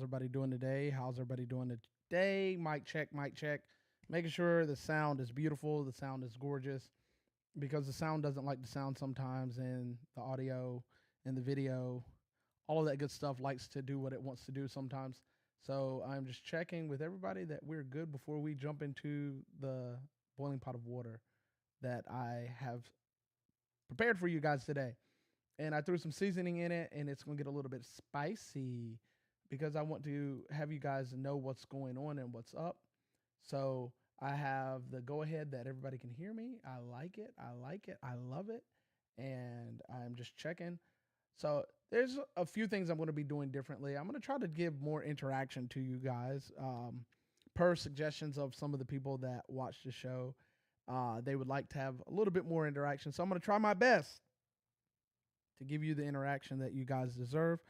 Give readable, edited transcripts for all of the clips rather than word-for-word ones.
everybody doing today? How's everybody doing today? Mic check, mic check. Making sure the sound is beautiful, the sound is gorgeous, because the sound doesn't like the sound sometimes, and the audio and the video, all of that good stuff likes to do what it wants to do sometimes. So I'm just checking with everybody that we're good before we jump into the boiling pot of water that I have prepared for you guys today. And I threw some seasoning in it, and it's going to get a little bit spicy because I want to have you guys know what's going on and what's up. So I have the go ahead that everybody can hear me. I like it. I like it. I love it. And I'm just checking. So there's a few things I'm going to be doing differently. I'm going to try to give more interaction to you guys, per suggestions of some of the people that watch the show. They would like to have a little bit more interaction. So I'm going to try my best to give you the interaction that you guys deserve.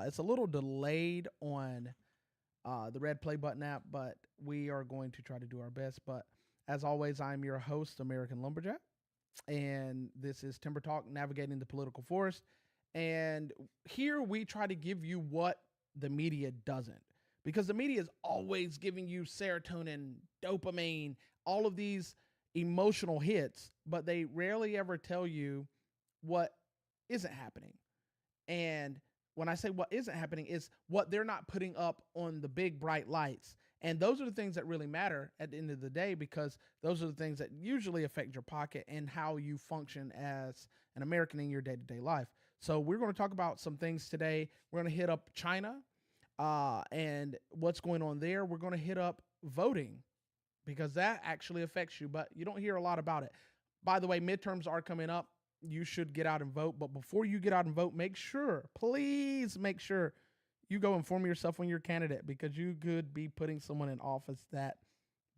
It's a little delayed on the red play button app, but we are going to try to do our best. But as always, I'm your host, American Lumberjack, and this is TimberTalk, Navigating the Political Forest. And here we try to give you what the media doesn't, because the media is always giving you serotonin, dopamine, all of these emotional hits, but they rarely ever tell you what isn't happening. And when I say what isn't happening, is what they're not putting up on the big bright lights. And those are the things that really matter at the end of the day, because those are the things that usually affect your pocket and how you function as an American in your day-to-day life. So we're going to talk about some things today. We're going to hit up China and what's going on there. We're going to hit up voting, because that actually affects you, but you don't hear a lot about it. By the way, midterms are coming up. You should get out and vote. But before you get out and vote, make sure, please make sure you go inform yourself on your candidate, because you could be putting someone in office that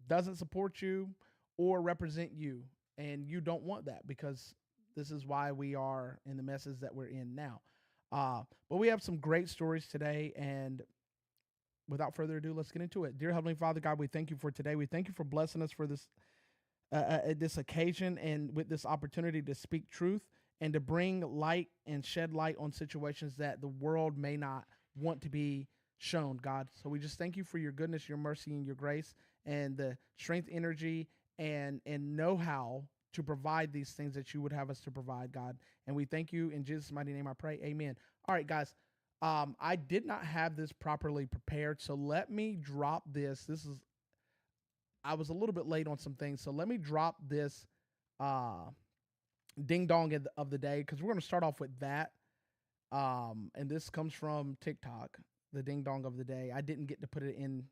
doesn't support you or represent you. And you don't want that, because this is why we are in the messes that we're in now. But we have some great stories today. And without further ado, let's get into it. Dear Heavenly Father, God, we thank you for today. We thank you for blessing us for this occasion and with this opportunity to speak truth and to bring light and shed light on situations that the world may not want to be shown, God. So we just thank you for your goodness, your mercy, and your grace, and the strength, energy, and know-how to provide these things that you would have us to provide, God. And we thank you in Jesus' mighty name I pray. Amen. All right, guys. I did not have this properly prepared, so let me drop this. I was a little bit late on some things, so let me drop this ding dong of the day, because we're going to start off with that. And this comes from TikTok, the ding dong of the day. I didn't get to put it in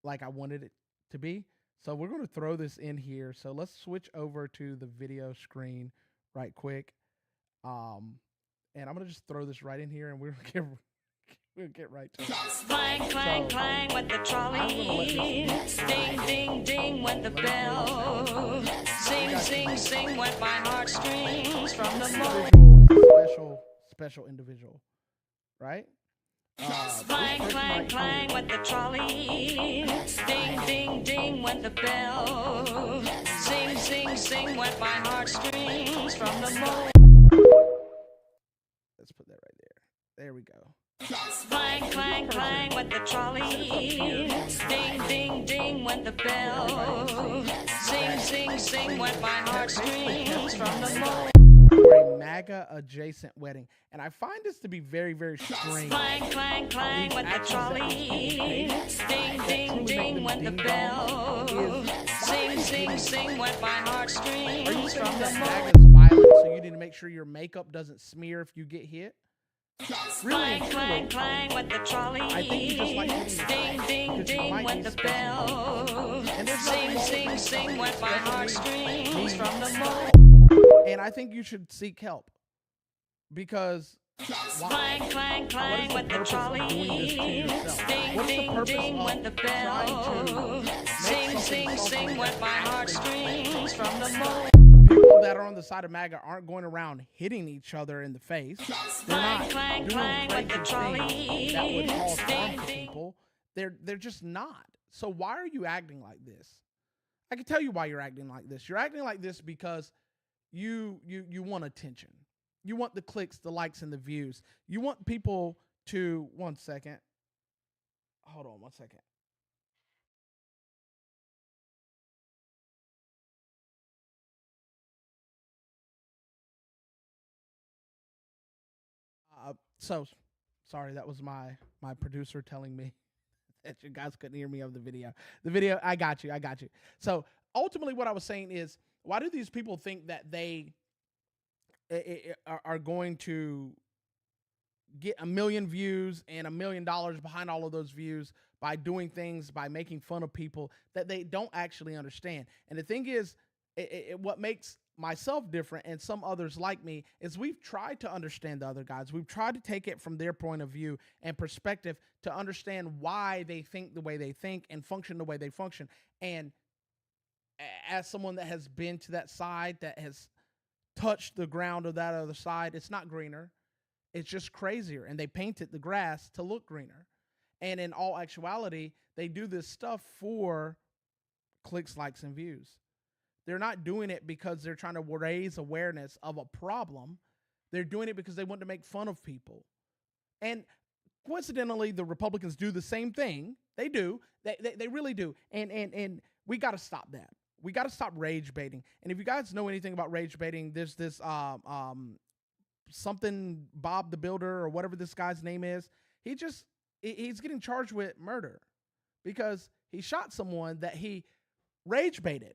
like I wanted it to be, so we're going to throw this in here. So let's switch over to the video screen right quick. And I'm going to just throw this right in here, and we'll get right to it. Clang, clang, clang with the trolley. Ding, ding, ding went the bell. Sing, sing, sing went my heartstrings from the moment. Special individual, right? Clang, clang, clang with the trolley. Ding, ding, ding went the bell. Sing, sing, sing went my heartstrings from the moment. Let's put that right there. There we go. Clang, clang, clang with the trolley. Ding, ding, ding went the bell. Sing, sing, sing went my heartstrings from the moment. For a MAGA adjacent wedding. And I find this to be very, very strange. Clang, clang, clang with the trolley. Ding, ding, ding went the bell. Sing, sing, sing went my heartstrings from the moment. MAGA is violent, so you need to make sure your makeup doesn't smear if you get hit. Clang, clang, clang with the trolley. I think you just like hitting ding, ding, ding went the bell. Sing, sing, sing went my heartstrings from the moment. And I think you should seek help, because clang, clang, clang with the trolley. Ding, ding, ding went the bell. Sing, sing, sing went my heartstrings from the moment. People that are on the side of MAGA aren't going around hitting each other in the face. They're not clang, doing clang with the crazy trolley. things that would cause harm to people. They're just not. So why are you acting like this? I can tell you why you're acting like this. You're acting like this because you want attention. You want the clicks, the likes, and the views. You want people to 1 second. Hold on 1 second. So sorry, that was my producer telling me that you guys couldn't hear me of the video. The video, I got you. So ultimately, what I was saying is, why do these people think that they are going to get 1 million views and $1 million behind all of those views by doing things, by making fun of people that they don't actually understand? And the thing is, what makes myself different and some others like me is we've tried to understand the other guys. We've tried to take it from their point of view and perspective to understand why they think the way they think and function the way they function. And as someone that has been to that side, that has touched the ground of that other side, it's not greener. It's just crazier. And they painted the grass to look greener. And in all actuality, they do this stuff for clicks, likes, and views. They're not doing it because they're trying to raise awareness of a problem. They're doing it because they want to make fun of people. And coincidentally, the Republicans do the same thing. They do. They really do. And we got to stop that. We got to stop rage baiting. And if you guys know anything about rage baiting, there's this something Bob the Builder or whatever this guy's name is. He's getting charged with murder because he shot someone that he rage baited.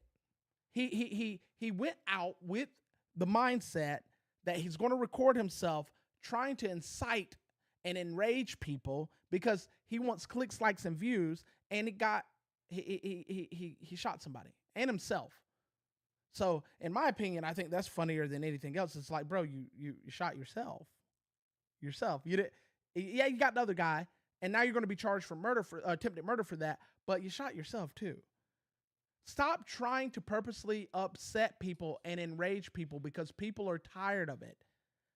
He went out with the mindset that he's going to record himself trying to incite and enrage people because he wants clicks, likes, and views, and he shot somebody and himself. So, in my opinion, I think that's funnier than anything else. It's like, bro, you shot yourself. You did, yeah, you got the other guy, and now you're going to be charged for murder, for attempted murder for that, but you shot yourself too. Stop trying to purposely upset people and enrage people because people are tired of it.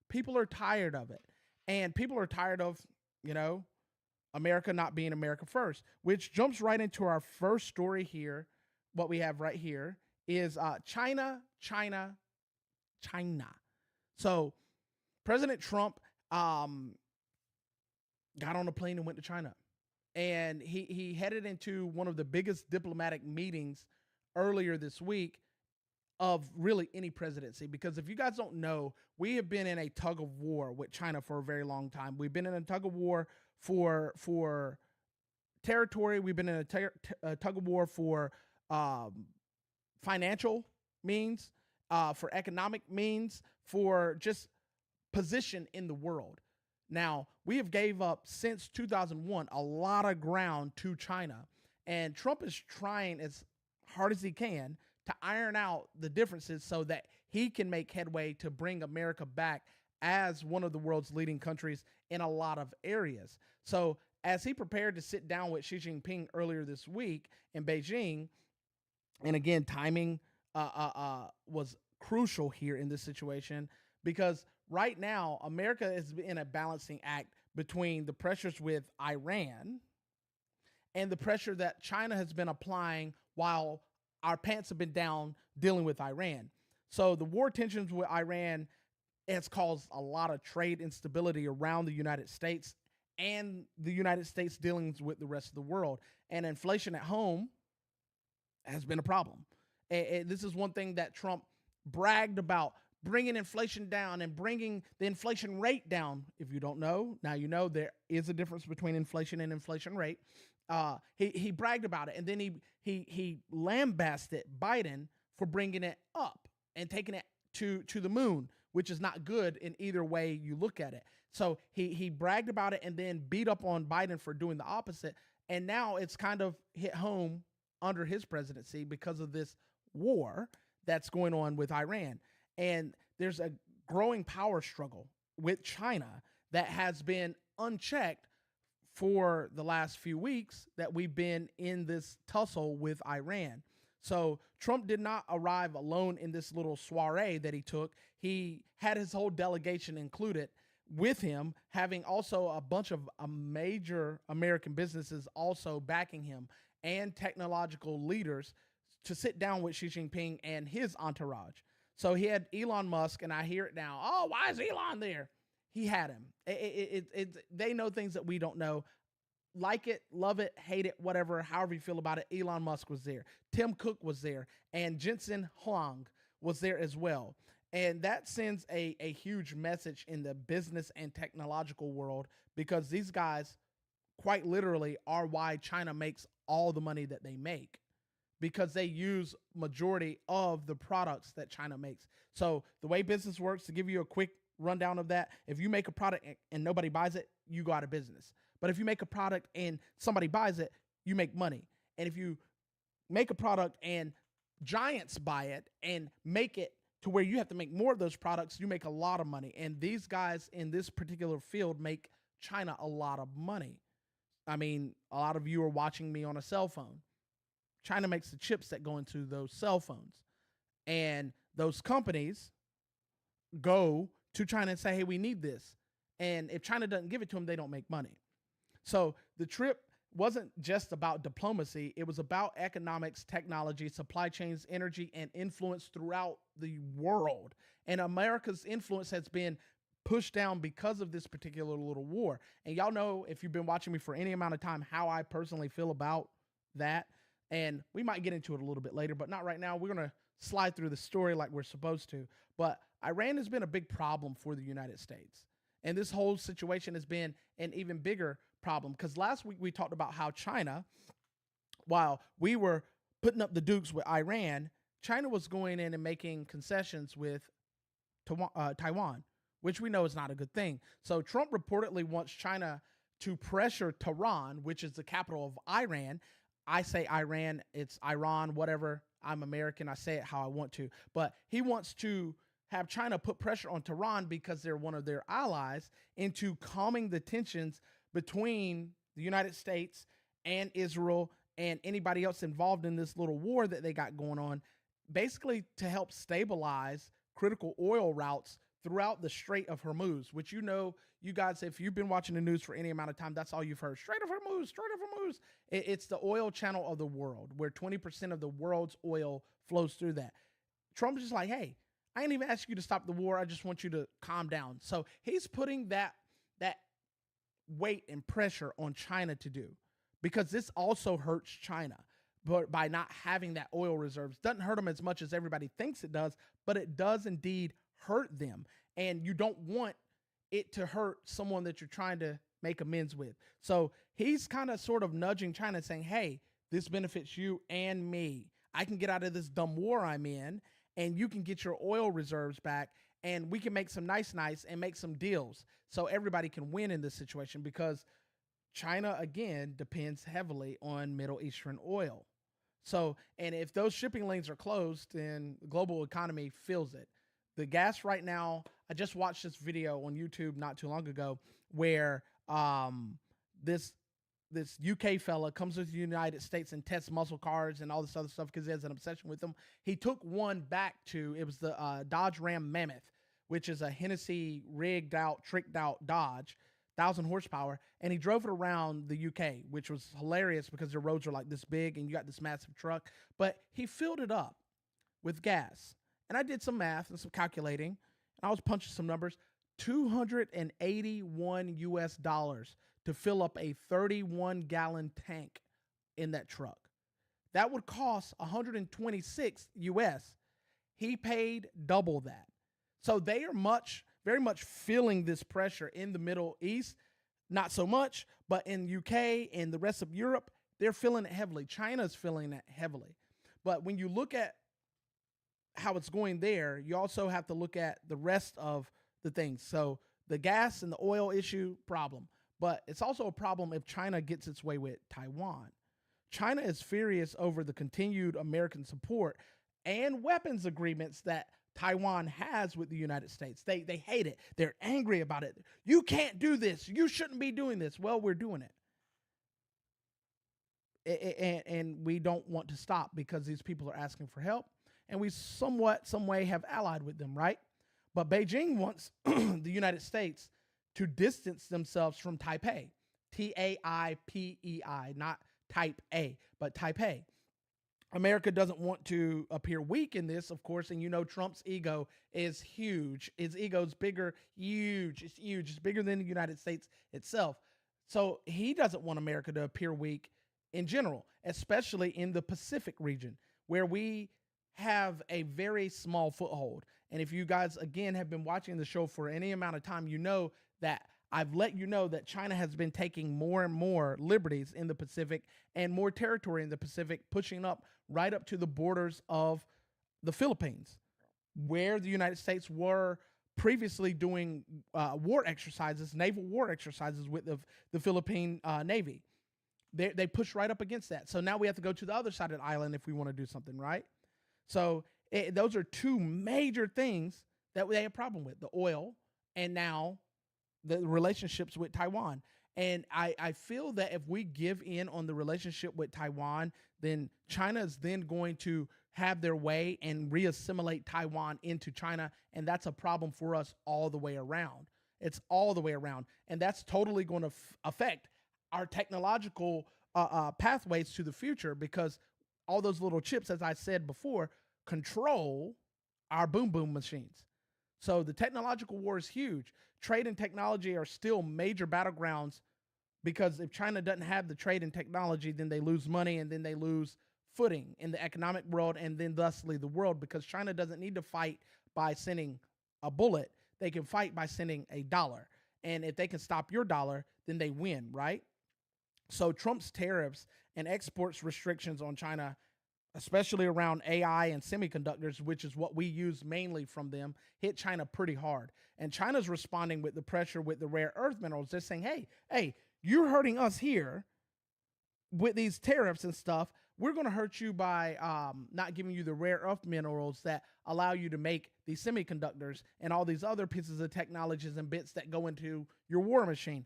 People are tired of it. And people are tired of, America not being America first, which jumps right into our first story here. What we have right here is China. So President Trump got on a plane and went to China. And he headed into one of the biggest diplomatic meetings earlier this week of really any presidency. Because if you guys don't know, we have been in a tug of war with China for a very long time. We've been in a tug of war for territory. We've been in a tug of war for financial means, for economic means, for just position in the world. Now, we have gave up since 2001 a lot of ground to China, and Trump is trying as hard as he can to iron out the differences so that he can make headway to bring America back as one of the world's leading countries in a lot of areas. So as he prepared to sit down with Xi Jinping earlier this week in Beijing, and again, timing was crucial here in this situation because right now, America is in a balancing act between the pressures with Iran and the pressure that China has been applying while our pants have been down dealing with Iran. So the war tensions with Iran has caused a lot of trade instability around the United States and the United States dealings with the rest of the world. And inflation at home has been a problem. And this is one thing that Trump bragged about, bringing inflation down and bringing the inflation rate down. If you don't know, now you know there is a difference between inflation and inflation rate. He bragged about it, and then he lambasted Biden for bringing it up and taking it to the moon, which is not good in either way you look at it. So he bragged about it and then beat up on Biden for doing the opposite. And now it's kind of hit home under his presidency because of this war that's going on with Iran. And there's a growing power struggle with China that has been unchecked for the last few weeks that we've been in this tussle with Iran. So Trump did not arrive alone in this little soiree that he took. He had his whole delegation included with him, having also a bunch of major American businesses also backing him and technological leaders to sit down with Xi Jinping and his entourage. So he had Elon Musk, and I hear it now. Oh, why is Elon there? he had him. They know things that we don't know. Like it, love it, hate it, whatever, however you feel about it. Elon Musk was there. Tim Cook was there. And Jensen Huang was there as well. And that sends a huge message in the business and technological world, because these guys quite literally are why China makes all the money that they make, because they use majority of the products that China makes. So the way business works, to give you a quick rundown of that, if you make a product and nobody buys it, you go out of business. But if you make a product and somebody buys it, you make money. And if you make a product and giants buy it and make it to where you have to make more of those products, you make a lot of money. And these guys in this particular field make China a lot of money. I mean, a lot of you are watching me on a cell phone. China makes the chips that go into those cell phones. And those companies go to China and say, hey, we need this. And if China doesn't give it to them, they don't make money. So the trip wasn't just about diplomacy. It was about economics, technology, supply chains, energy, and influence throughout the world. And America's influence has been pushed down because of this particular little war. And y'all know, if you've been watching me for any amount of time, how I personally feel about that. And we might get into it a little bit later, but not right now. We're going to slide through the story like we're supposed to. But Iran has been a big problem for the United States. And this whole situation has been an even bigger problem, because last week we talked about how China, while we were putting up the dukes with Iran, China was going in and making concessions with Taiwan, which we know is not a good thing. So Trump reportedly wants China to pressure Tehran, which is the capital of Iran. I say Iran, it's Iran, whatever. I'm American. I say it how I want to. But he wants to have China put pressure on Tehran, because they're one of their allies, into calming the tensions between the United States and Israel and anybody else involved in this little war that they got going on, basically to help stabilize critical oil routes throughout the Strait of Hormuz, which, you know, you guys, if you've been watching the news for any amount of time, that's all you've heard. Strait of Hormuz, Strait of Hormuz. It's the oil channel of the world, where 20% of the world's oil flows through that. Trump's just like, hey, I ain't even asked you to stop the war. I just want you to calm down. So he's putting that weight and pressure on China to do, because this also hurts China. But by not having that oil reserves, doesn't hurt them as much as everybody thinks it does, but it does indeed hurt them. And you don't want it to hurt someone that you're trying to make amends with. So he's kind of sort of nudging China, saying, hey, this benefits you and me. I can get out of this dumb war I'm in, and you can get your oil reserves back, and we can make some nice and make some deals so everybody can win in this situation, because China, again, depends heavily on Middle Eastern oil. So, and if those shipping lanes are closed, then the global economy feels it. The gas right now, I just watched this video on YouTube not too long ago where this UK fella comes to the United States and tests muscle cars and all this other stuff because he has an obsession with them. He took one back to, it was the Dodge Ram Mammoth, which is a Hennessy rigged out, tricked out Dodge, 1,000 horsepower, and he drove it around the UK, which was hilarious because the roads are like this big and you got this massive truck. But he filled it up with gas. And I did some math and some calculating, and I was punching some numbers. $281 US to fill up a 31-gallon tank in that truck. That would cost 126 US. He paid double that. So they are very much feeling this pressure in the Middle East. Not so much, but in UK and the rest of Europe, they're feeling it heavily. China's feeling it heavily. But when you look at how it's going there, you also have to look at the rest of the things. So the gas and the oil issue, problem. But it's also a problem if China gets its way with Taiwan. China is furious over the continued American support and weapons agreements that Taiwan has with the United States. They hate it. They're angry about it. You can't do this. You shouldn't be doing this. Well, we're doing it. And we don't want to stop because these people are asking for help. And we some way have allied with them, right? But Beijing wants the United States to distance themselves from Taipei, Taipei, not Type A, but Taipei. America doesn't want to appear weak in this, of course, and Trump's ego is huge. His ego's bigger, huge. It's huge. It's bigger than the United States itself. So he doesn't want America to appear weak in general, especially in the Pacific region, where we have a very small foothold. And if you guys, again, have been watching the show for any amount of time, you know that I've let you know that China has been taking more and more liberties in the Pacific and more territory in the Pacific, pushing up right up to the borders of the Philippines, where the United States were previously doing war exercises, naval war exercises with the Philippine Navy. They push right up against that. So now we have to go to the other side of the island if we want to do something, right? So those are two major things that they have a problem with: the oil and now the relationships with Taiwan. And I feel that if we give in on the relationship with Taiwan, then China is then going to have their way and reassimilate Taiwan into China. And that's a problem for us all the way around. It's all the way around. And that's totally going to affect our technological pathways to the future, because all those little chips, as I said before, control our boom boom machines. So the technological war is huge. Trade and technology are still major battlegrounds, because if China doesn't have the trade and technology, then they lose money, and then they lose footing in the economic world, and then thusly the world, because China doesn't need to fight by sending a bullet. They can fight by sending a dollar. And if they can stop your dollar, then they win, right? So Trump's tariffs and exports restrictions on China, especially around AI and semiconductors, which is what we use mainly from them, hit China pretty hard. And China's responding with the pressure with the rare earth minerals. They're saying, hey, you're hurting us here with these tariffs and stuff. We're going to hurt you by not giving you the rare earth minerals that allow you to make these semiconductors and all these other pieces of technologies and bits that go into your war machine,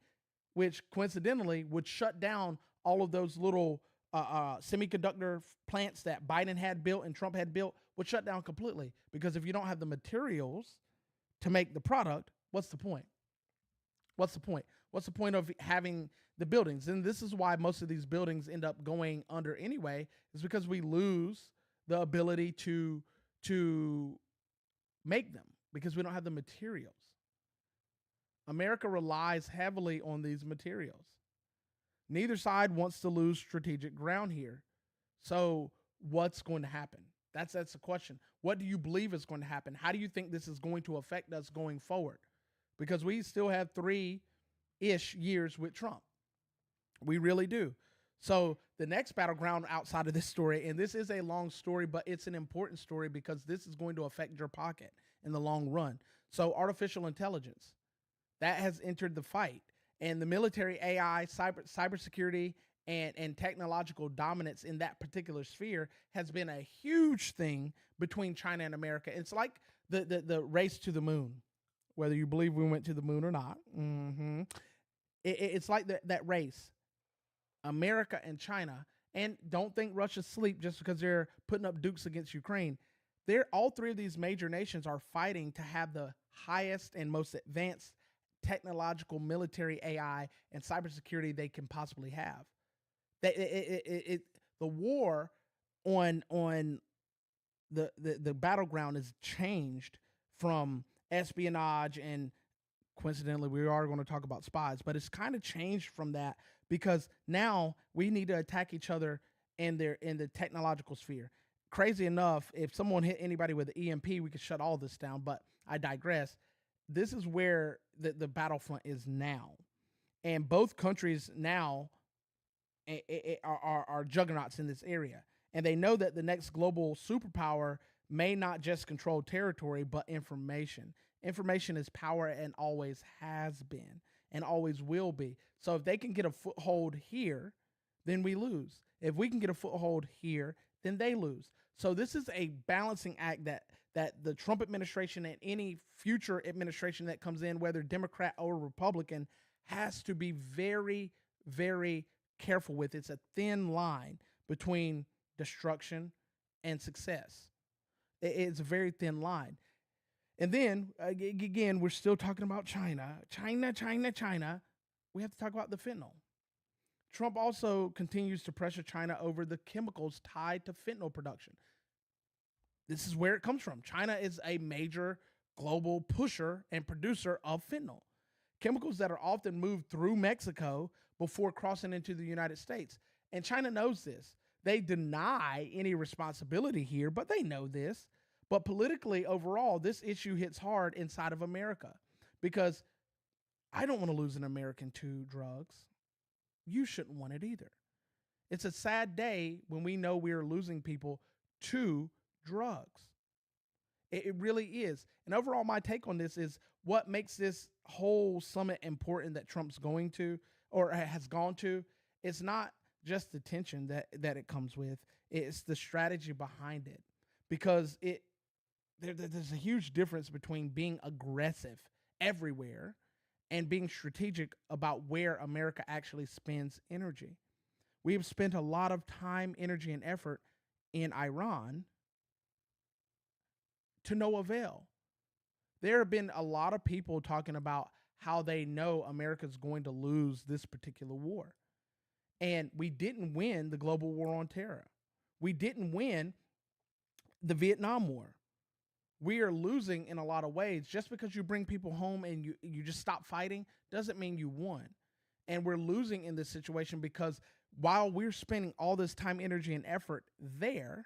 which coincidentally would shut down all of those little semiconductor plants that Biden had built and Trump had built, would shut down completely. Because if you don't have the materials to make the product, what's the point? What's the point? What's the point of having the buildings? And this is why most of these buildings end up going under anyway, is because we lose the ability to make them, because we don't have the materials. America relies heavily on these materials. Neither side wants to lose strategic ground here. So what's going to happen? That's the question. What do you believe is going to happen? How do you think this is going to affect us going forward? Because we still have 3-ish years with Trump. We really do. So the next battleground outside of this story, and this is a long story, but it's an important story because this is going to affect your pocket in the long run. So artificial intelligence, that has entered the fight. And the military AI, cybersecurity, and technological dominance in that particular sphere has been a huge thing between China and America. It's like the race to the moon, whether you believe we went to the moon or not. It's like that race, America and China. And don't think Russia's asleep just because they're putting up dukes against Ukraine. All three of these major nations are fighting to have the highest and most advanced technological military AI and cybersecurity they can possibly have. The war on the battleground is changed from espionage, and coincidentally we are going to talk about spies, but it's kind of changed from that, because now we need to attack each other in the technological sphere. Crazy enough, if someone hit anybody with an EMP, we could shut all this down, but I digress. This is where the battlefront is now. And both countries now are juggernauts in this area. And they know that the next global superpower may not just control territory, but information. Information is power and always has been and always will be. So if they can get a foothold here, then we lose. If we can get a foothold here, then they lose. So this is a balancing act that the Trump administration and any future administration that comes in, whether Democrat or Republican, has to be very, very careful with. It's a thin line between destruction and success. It's a very thin line. And then, again, we're still talking about China. China. We have to talk about the fentanyl. Trump also continues to pressure China over the chemicals tied to fentanyl production. This is where it comes from. China is a major global pusher and producer of fentanyl, chemicals that are often moved through Mexico before crossing into the United States. And China knows this. They deny any responsibility here, but they know this. But politically, overall, this issue hits hard inside of America because I don't want to lose an American to drugs. You shouldn't want it either. It's a sad day when we know we are losing people to drugs. It really is. And overall, my take on this is what makes this whole summit important that Trump's going to or has gone to. It's not just the tension that it comes with. It's the strategy behind it. Because there's a huge difference between being aggressive everywhere and being strategic about where America actually spends energy. We have spent a lot of time, energy, and effort in Iran to no avail. There have been a lot of people talking about how they know America's going to lose this particular war. And we didn't win the global war on terror. We didn't win the Vietnam War. We are losing in a lot of ways. Just because you bring people home and you just stop fighting doesn't mean you won. And we're losing in this situation because while we're spending all this time, energy, and effort there,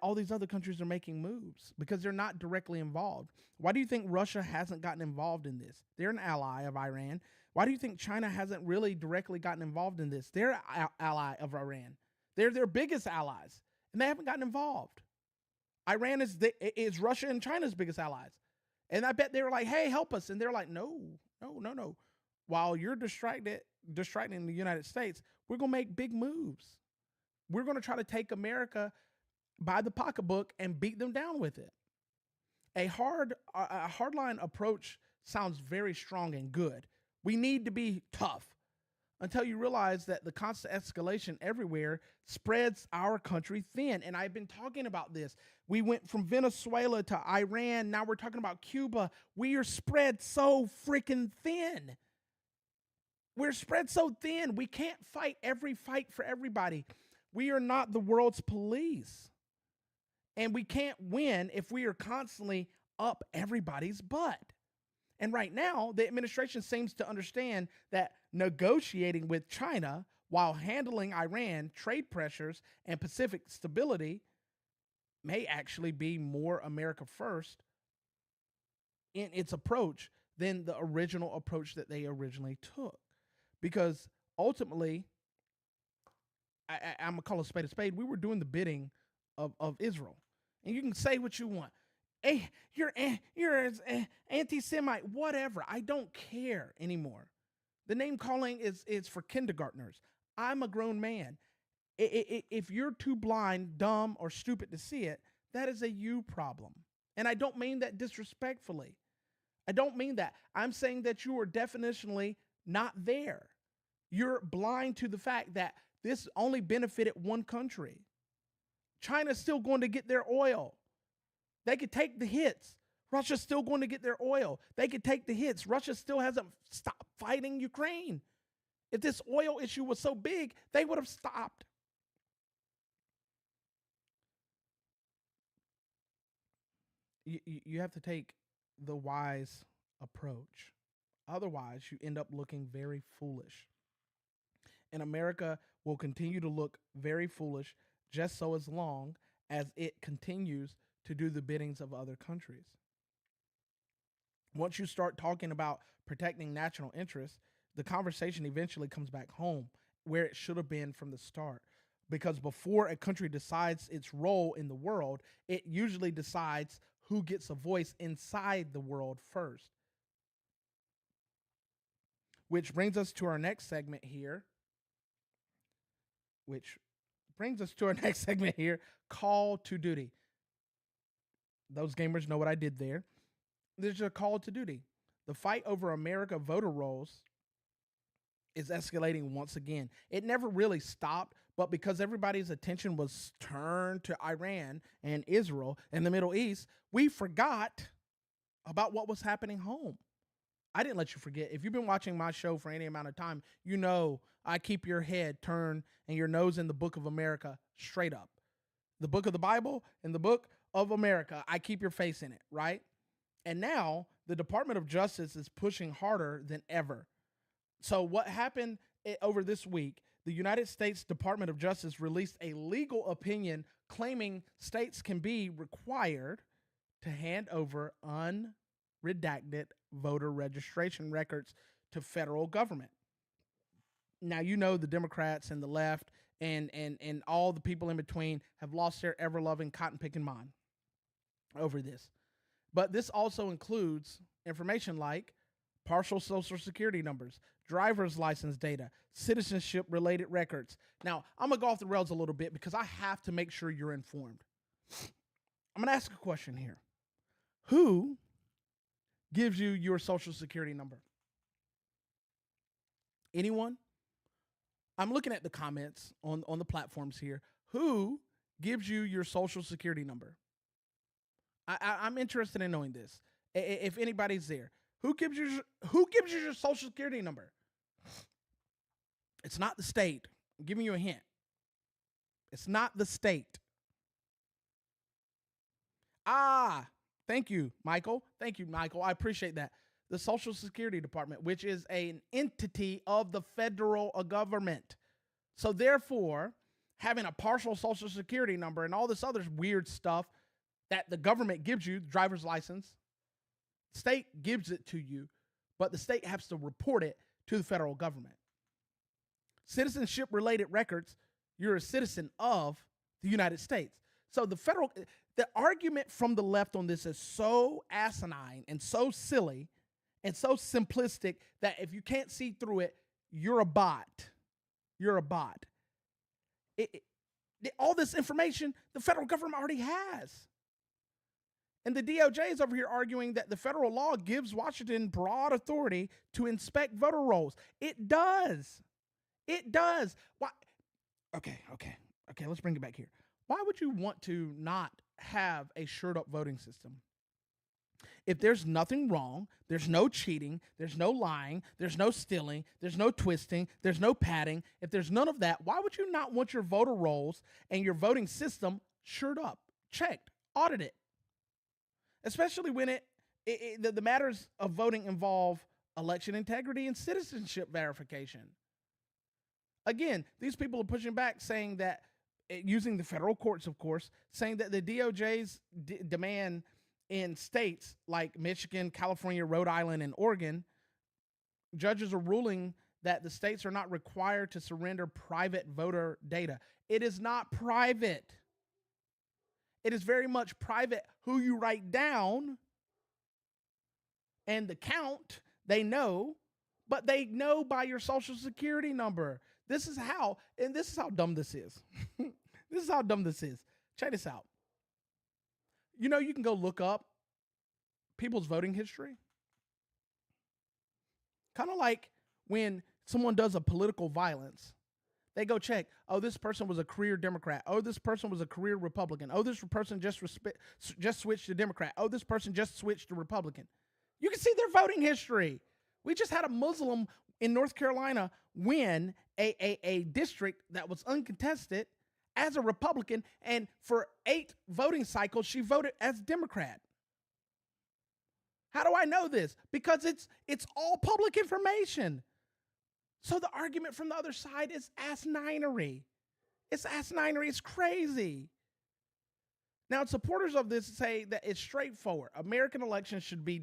all these other countries are making moves because they're not directly involved. Why do you think Russia hasn't gotten involved in this? They're an ally of Iran. Why do you think China hasn't really directly gotten involved in this? They're an ally of Iran. They're their biggest allies, and they haven't gotten involved. Iran is Russia and China's biggest allies. And I bet they were like, hey, help us. And they're like, no. While you're distracting the United States, we're going to make big moves. We're going to try to take America by the pocketbook and beat them down with it. A hardline approach sounds very strong and good. We need to be tough until you realize that the constant escalation everywhere spreads our country thin. And I've been talking about this. We went from Venezuela to Iran. Now we're talking about Cuba. We are spread so freaking thin. We're spread so thin. We can't fight every fight for everybody. We are not the world's police. And we can't win if we are constantly up everybody's butt. And right now, the administration seems to understand that negotiating with China while handling Iran, trade pressures, and Pacific stability may actually be more America first in its approach than the original approach that they originally took. Because ultimately, I'm going to call a spade. We were doing the bidding of Israel. And you can say what you want. Hey, you're anti-Semite, whatever. I don't care anymore. The name calling is for kindergartners. I'm a grown man. If you're too blind, dumb, or stupid to see it, that is a you problem. And I don't mean that disrespectfully. I don't mean that. I'm saying that you are definitionally not there. You're blind to the fact that this only benefited one country. China's still going to get their oil. They could take the hits. Russia's still going to get their oil. They could take the hits. Russia still hasn't stopped fighting Ukraine. If this oil issue was so big, they would have stopped. You have to take the wise approach. Otherwise, you end up looking very foolish. And America will continue to look very foolish just so as long as it continues to do the biddings of other countries. Once you start talking about protecting national interests, the conversation eventually comes back home where it should have been from the start. Because before a country decides its role in the world, it usually decides who gets a voice inside the world first. Which brings us to our next segment here. Call to duty. Those gamers know what I did there. There's a call to duty. The fight over America voter rolls is escalating once again. It never really stopped, but because everybody's attention was turned to Iran and Israel and the Middle East, we forgot about what was happening home. I didn't let you forget. If you've been watching my show for any amount of time, you know I keep your head turned and your nose in the book of America straight up. The book of the Bible and the book of America, I keep your face in it, right? And now the Department of Justice is pushing harder than ever. So what happened over this week, the United States Department of Justice released a legal opinion claiming states can be required to hand over unredacted voter registration records to federal government. Now, you know the Democrats and the left and all the people in between have lost their ever-loving cotton-picking mind over this. But this also includes information like partial social security numbers, driver's license data, citizenship-related records. Now, I'm going to go off the rails a little bit because I have to make sure you're informed. I'm going to ask a question here. Who gives you your social security number? Anyone? I'm looking at the comments on the platforms here. Who gives you your social security number? I'm interested in knowing this. If anybody's there, who gives you your social security number? It's not the state. I'm giving you a hint. It's not the state. Thank you, Michael. Thank you, Michael. I appreciate that. The Social Security Department, which is an entity of the federal government. So therefore, having a partial social security number and all this other weird stuff that the government gives you, driver's license, state gives it to you, but the state has to report it to the federal government. Citizenship-related records, you're a citizen of the United States. So the argument from the left on this is so asinine and so silly and so simplistic that if you can't see through it, you're a bot. You're a bot. All this information the federal government already has. And the DOJ is over here arguing that the federal law gives Washington broad authority to inspect voter rolls. It does. It does. Why? Okay, let's bring it back here. Why would you want to not have a shored-up voting system? If there's nothing wrong, there's no cheating, there's no lying, there's no stealing, there's no twisting, there's no padding. If there's none of that, why would you not want your voter rolls and your voting system shored up, checked, audited? Especially when the matters of voting involve election integrity and citizenship verification. Again, these people are pushing back, saying that, using the federal courts, of course, saying that the DOJ's demand in states like Michigan, California, Rhode Island, and Oregon, judges are ruling that the states are not required to surrender private voter data. It is not private. It is very much private who you write down and the count, they know, but they know by your social security number. This is how dumb this is. This is how dumb this is. Check this out. You know, you can go look up people's voting history. Kind of like when someone does a political violence, they go check, oh, this person was a career Democrat. Oh, this person was a career Republican. Oh, this person just switched to Democrat. Oh, this person just switched to Republican. You can see their voting history. We just had a Muslim in North Carolina win a district that was uncontested as a Republican, and for 8 voting cycles, she voted as Democrat. How do I know this? Because it's all public information. So the argument from the other side is asininery. It's asininery. It's crazy. Now, supporters of this say that it's straightforward. American elections should be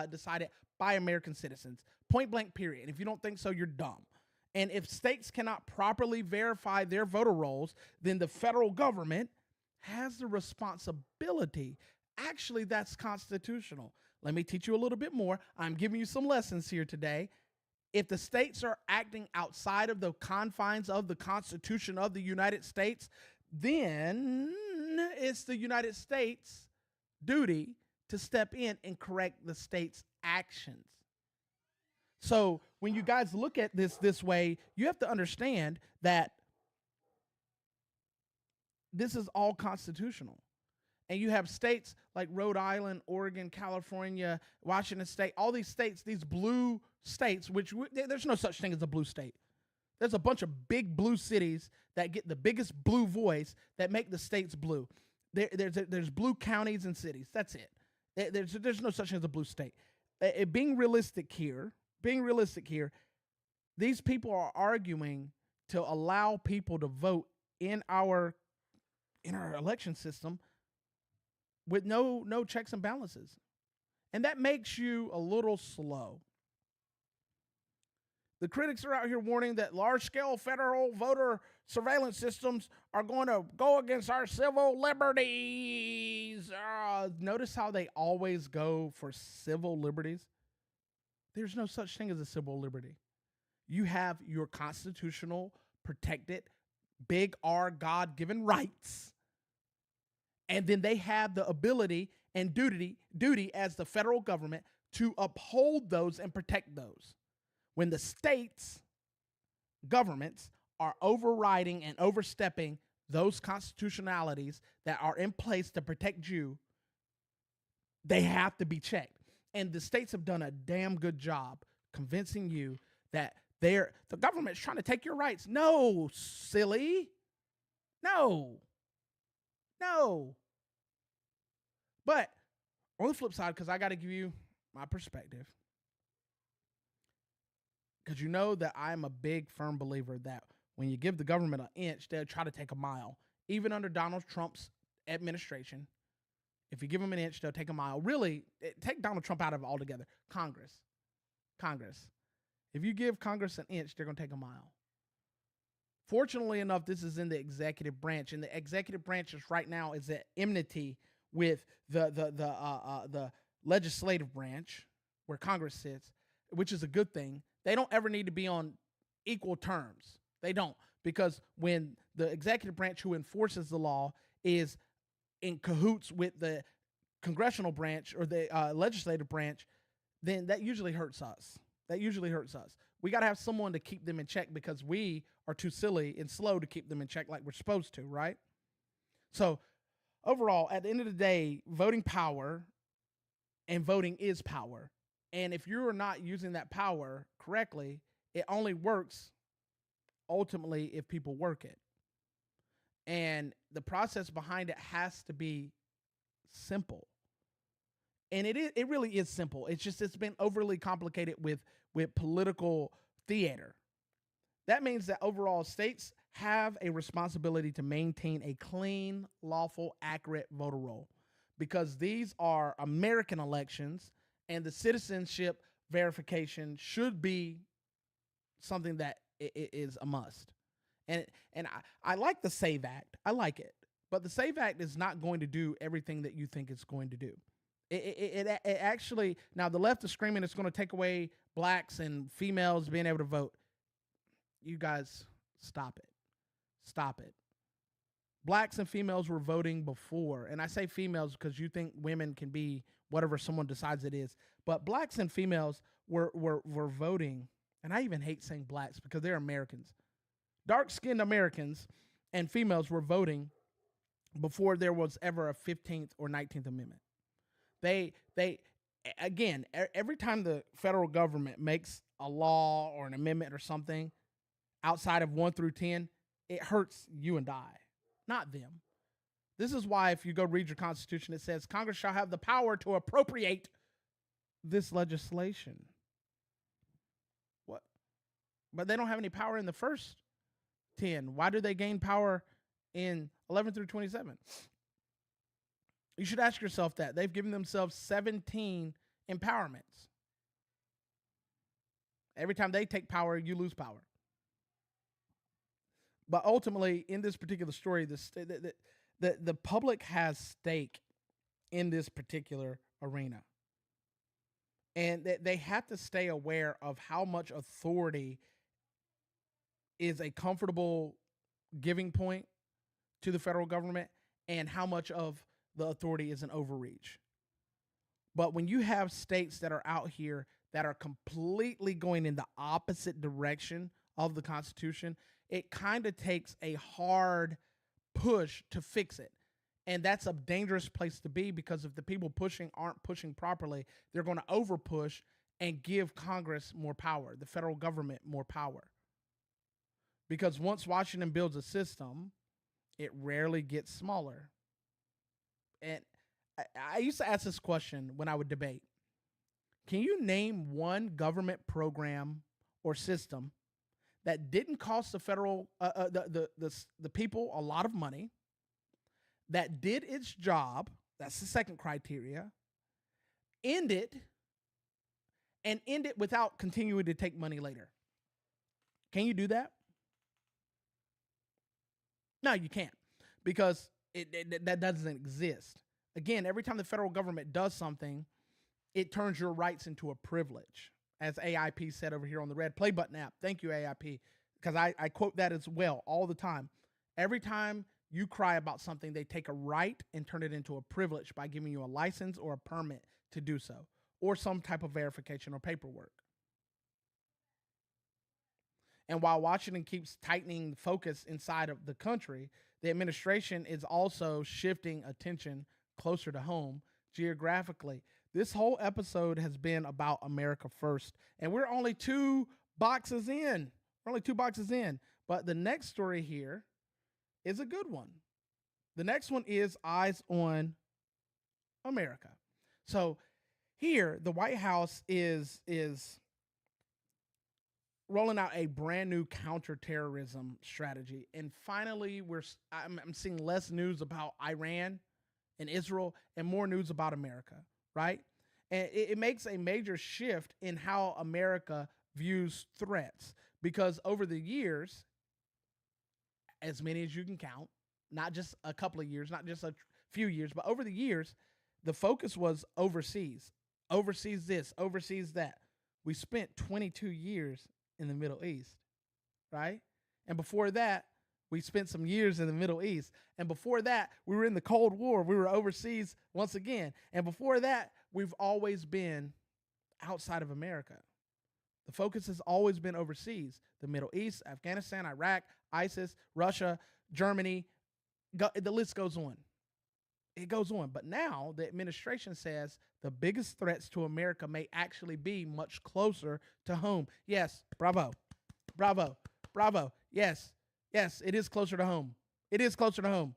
decided by American citizens. Point blank, period. And if you don't think so, you're dumb. And if states cannot properly verify their voter rolls, then the federal government has the responsibility. Actually, that's constitutional. Let me teach you a little bit more. I'm giving you some lessons here today. If the states are acting outside of the confines of the Constitution of the United States, then it's the United States' duty to step in and correct the state's actions. So when you guys look at this way, you have to understand that this is all constitutional. And you have states like Rhode Island, Oregon, California, Washington State, all these states, these blue states, which there's no such thing as a blue state. There's a bunch of big blue cities that get the biggest blue voice that make the states blue. There's blue counties and cities. That's it. There's no such thing as a blue state. Being realistic here, these people are arguing to allow people to vote in our election system with no checks and balances. And that makes you a little slow. The critics are out here warning that large-scale federal voter surveillance systems are going to go against our civil liberties. Notice how they always go for civil liberties? There's no such thing as a civil liberty. You have your constitutional, protected, big R, God-given rights. And then they have the ability and duty as the federal government to uphold those and protect those. When the states' governments are overriding and overstepping those constitutionalities that are in place to protect you, they have to be checked. And the states have done a damn good job convincing you that the government's trying to take your rights. No, silly. No. But on the flip side, because I got to give you my perspective, because you know that I'm a big, firm believer that when you give the government an inch, they'll try to take a mile. Even under Donald Trump's administration, if you give them an inch, they'll take a mile. Really, take Donald Trump out of it altogether. Congress. If you give Congress an inch, they're going to take a mile. Fortunately enough, this is in the executive branch, and the executive branch is right now is at enmity with the legislative branch, where Congress sits, which is a good thing. They don't ever need to be on equal terms. They don't, because when the executive branch who enforces the law is in cahoots with the congressional branch or the legislative branch, then that usually hurts us. We got to have someone to keep them in check because we are too silly and slow to keep them in check like we're supposed to, right? So overall, at the end of the day, voting power and voting is power. And if you're not using that power correctly, it only works ultimately if people work it. And the process behind it has to be simple. And it really is simple. It's just it's been overly complicated with political theater. That means that overall states have a responsibility to maintain a clean, lawful, accurate voter roll because these are American elections. And the citizenship verification should be something that is a must. And I like the SAVE Act. I like it. But the SAVE Act is not going to do everything that you think it's going to do. It actually, now the left is screaming it's going to take away blacks and females being able to vote. You guys, stop it. Blacks and females were voting before. And I say females because you think women can be whatever someone decides it is. But blacks and females were voting. And I even hate saying blacks because they're Americans. Dark-skinned Americans and females were voting before there was ever a 15th or 19th Amendment. They again, every time the federal government makes a law or an amendment or something outside of 1 through 10, it hurts you and I, not them. This is why if you go read your Constitution, it says Congress shall have the power to appropriate this legislation. What? But they don't have any power in the first 10. Why do they gain power in 11 through 27? You should ask yourself that. They've given themselves 17 empowerments. Every time they take power, you lose power. But ultimately, in this particular story, the public has stake in this particular arena. And they have to stay aware of how much authority is a comfortable giving point to the federal government and how much of the authority is an overreach. But when you have states that are out here that are completely going in the opposite direction of the Constitution, it kind of takes a hard push to fix it. And that's a dangerous place to be, because if the people pushing aren't pushing properly, they're going to over push and give Congress more power, the federal government more power. Because once Washington builds a system, it rarely gets smaller. And I used to ask this question when I would debate. Can you name one government program or system that didn't cost the federal the people a lot of money, that did its job? That's the second criteria. End it without continuing to take money later. Can you do that? No, you can't, because that doesn't exist. Again, every time the federal government does something, it turns your rights into a privilege, as AIP said over here on the Red Play Button app. Thank you, AIP, because I quote that as well all the time. Every time you cry about something, they take a right and turn it into a privilege by giving you a license or a permit to do so, or some type of verification or paperwork. And while Washington keeps tightening the focus inside of the country, the administration is also shifting attention closer to home geographically. This whole episode has been about America first, and we're only 2 boxes in. But the next story here is a good one. The next one is Eyes on America. So here, the White House is rolling out a brand new counterterrorism strategy. And finally, I'm seeing less news about Iran and Israel and more news about America, right? And it makes a major shift in how America views threats, because over the years, as many as you can count, not just a couple of years, not just a few years, but over the years, the focus was overseas. Overseas this, overseas that. We spent 22 years in the Middle East, right? And before that, we spent some years in the Middle East. And before that, we were in the Cold War. We were overseas once again. And before that, we've always been outside of America. The focus has always been overseas. The Middle East, Afghanistan, Iraq, ISIS, Russia, Germany. The list goes on. It goes on. But now the administration says the biggest threats to America may actually be much closer to home. Yes, bravo, bravo, bravo. Yes, it is closer to home. It is closer to home.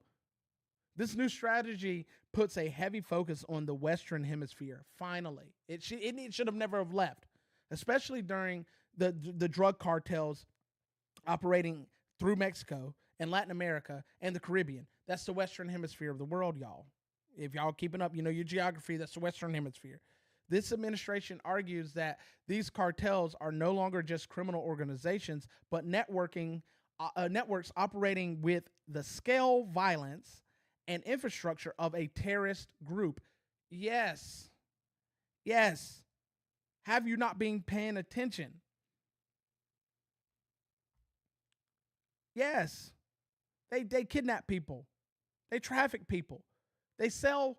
This new strategy puts a heavy focus on the Western Hemisphere. Finally, it should have never have left, especially during the drug cartels operating through Mexico and Latin America and the Caribbean. That's the Western Hemisphere of the world, y'all. If y'all keeping up, you know your geography, that's the Western Hemisphere. This administration argues that these cartels are no longer just criminal organizations, but networks operating with the scale, violence, and infrastructure of a terrorist group. Yes. Have you not been paying attention? Yes. They kidnap people. They traffic people. They sell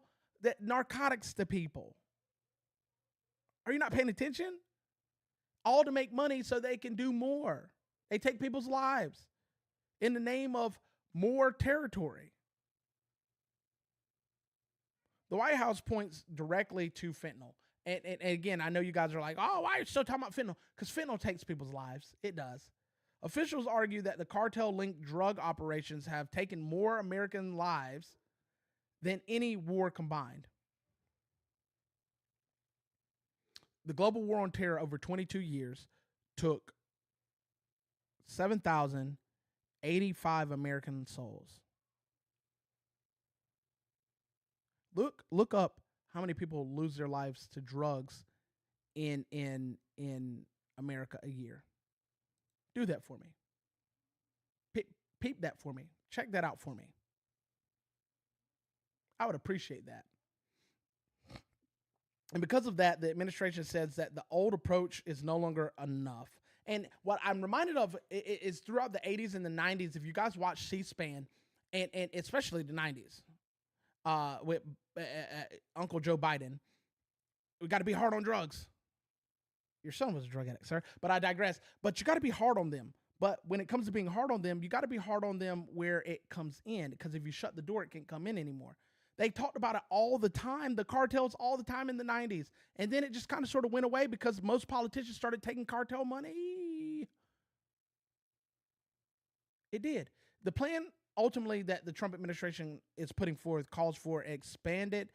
narcotics to people. Are you not paying attention? All to make money so they can do more. They take people's lives in the name of more territory. The White House points directly to fentanyl. And again, I know you guys are like, oh, why are you still talking about fentanyl? Because fentanyl takes people's lives. It does. Officials argue that the cartel-linked drug operations have taken more American lives than any war combined. The global war on terror over 22 years took 7,085 American souls. Look up how many people lose their lives to drugs in America a year. Do that for me. Peep that for me. Check that out for me. I would appreciate that. And because of that, the administration says that the old approach is no longer enough. And what I'm reminded of is throughout the 80s and the 90s, if you guys watch C-SPAN, and especially the 90s, with Uncle Joe Biden, we got to be hard on drugs. Your son was a drug addict, sir, but I digress. But you got to be hard on them. But when it comes to being hard on them, you got to be hard on them where it comes in, because if you shut the door, it can't come in anymore. They talked about it all the time, the cartels all the time in the 90s. And then it just kind of sort of went away because most politicians started taking cartel money. It did. The plan ultimately that the Trump administration is putting forth calls for expanded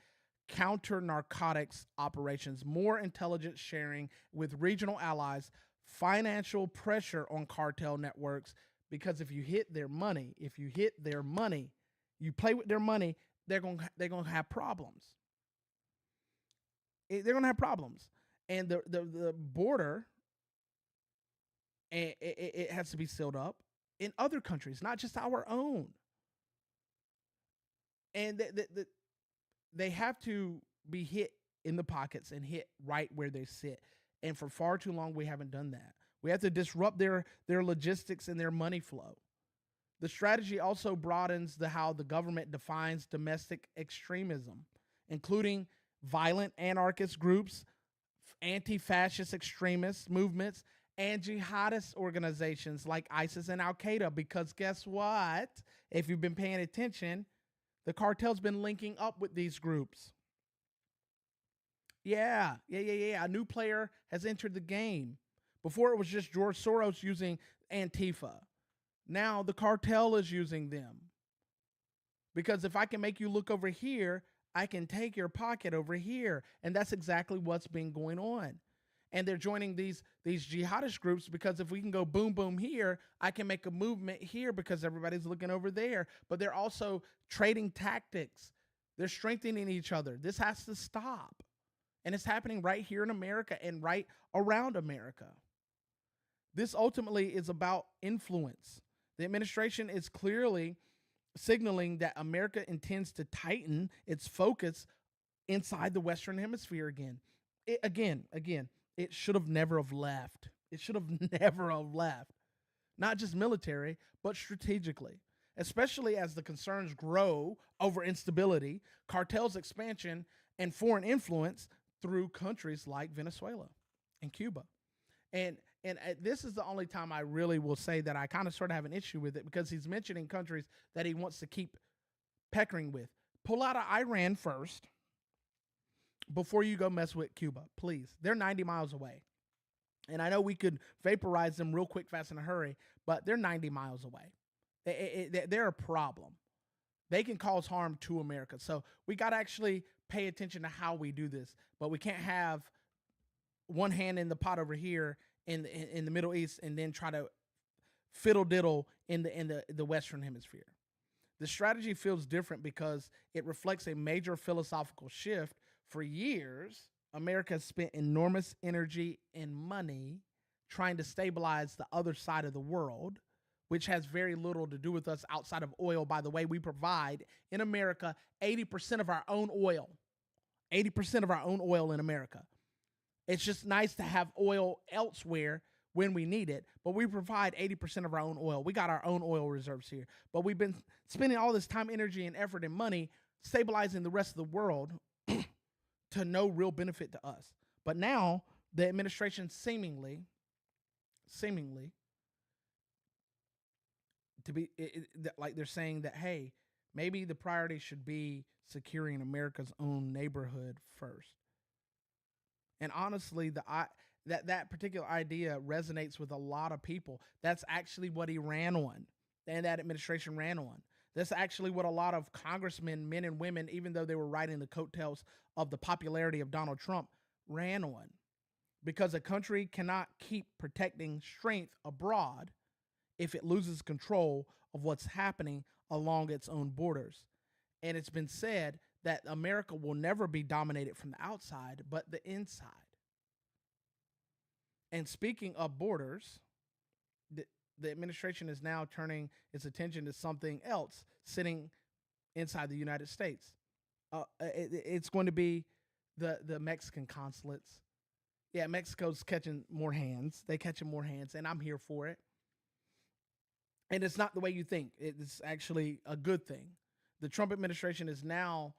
counter-narcotics operations, more intelligence sharing with regional allies, financial pressure on cartel networks, because if you hit their money, you play with their money, they're gonna have problems. They're gonna have problems, and the border, it has to be sealed up in other countries, not just our own, and they have to be hit in the pockets and hit right where they sit. And for far too long, we haven't done that. We have to disrupt their logistics and their money flow. The strategy also broadens how the government defines domestic extremism, including violent anarchist groups, anti-fascist extremist movements, and jihadist organizations like ISIS and Al-Qaeda. Because guess what? If you've been paying attention, the cartel's been linking up with these groups. Yeah. A new player has entered the game. Before, it was just George Soros using Antifa. Now the cartel is using them. Because if I can make you look over here, I can take your pocket over here. And that's exactly what's been going on. And they're joining these jihadist groups because if we can go boom, boom here, I can make a movement here because everybody's looking over there. But they're also trading tactics. They're strengthening each other. This has to stop. And it's happening right here in America and right around America. This ultimately is about influence. The administration is clearly signaling that America intends to tighten its focus inside the Western Hemisphere again. It should have never have left. It should have never have left. Not just military, but strategically. Especially as the concerns grow over instability, cartels' expansion, and foreign influence through countries like Venezuela and Cuba. And this is the only time I really will say that I kind of sort of have an issue with it, because he's mentioning countries that he wants to keep peckering with. Pull out of Iran first before you go mess with Cuba, please. They're 90 miles away. And I know we could vaporize them real quick, fast, in a hurry, but they're 90 miles away. They're a problem. They can cause harm to America. So we got to actually pay attention to how we do this. But we can't have one hand in the pot over here in the Middle East and then try to fiddle diddle in the Western Hemisphere. The strategy feels different because it reflects a major philosophical shift. For years, America has spent enormous energy and money trying to stabilize the other side of the world, which has very little to do with us outside of oil. By the way, we provide in America 80% of our own oil. 80% of our own oil in America. It's just nice to have oil elsewhere when we need it, but we provide 80% of our own oil. We got our own oil reserves here, but we've been spending all this time, energy, and effort and money stabilizing the rest of the world to no real benefit to us. But now the administration seemingly to be like they're saying that, hey, maybe the priority should be securing America's own neighborhood first. And honestly, that particular idea resonates with a lot of people. That's actually what he ran on, and that administration ran on. That's actually what a lot of congressmen, men and women, even though they were riding the coattails of the popularity of Donald Trump, ran on. Because a country cannot keep protecting strength abroad if it loses control of what's happening along its own borders. And it's been said that America will never be dominated from the outside, but the inside. And speaking of borders, the administration is now turning its attention to something else sitting inside the United States. It's going to be the Mexican consulates. Yeah, Mexico's catching more hands. They're catching more hands, and I'm here for it. And it's not the way you think. It's actually a good thing. The Trump administration has now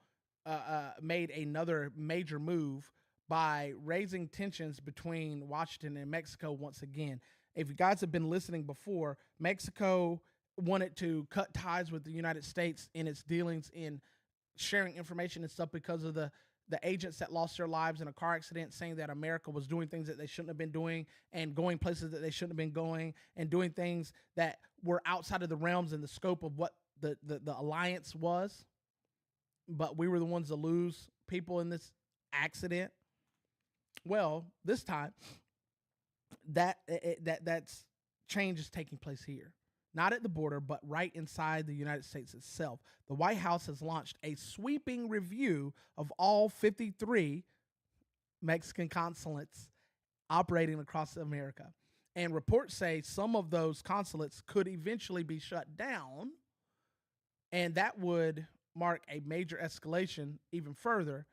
made another major move by raising tensions between Washington and Mexico once again. if you guys have been listening before, Mexico wanted to cut ties with the United States in its dealings in sharing information and stuff because of the agents that lost their lives in a car accident, saying that America was doing things that they shouldn't have been doing and going places that they shouldn't have been going and doing things that were outside of the realms and the scope of what the alliance was. But we were the ones to lose people in this accident. Well, this time that's change is taking place here. Not at the border, but right inside the United States itself. The White House has launched a sweeping review of all 53 Mexican consulates operating across America. And reports say some of those consulates could eventually be shut down, and that would mark a major escalation even further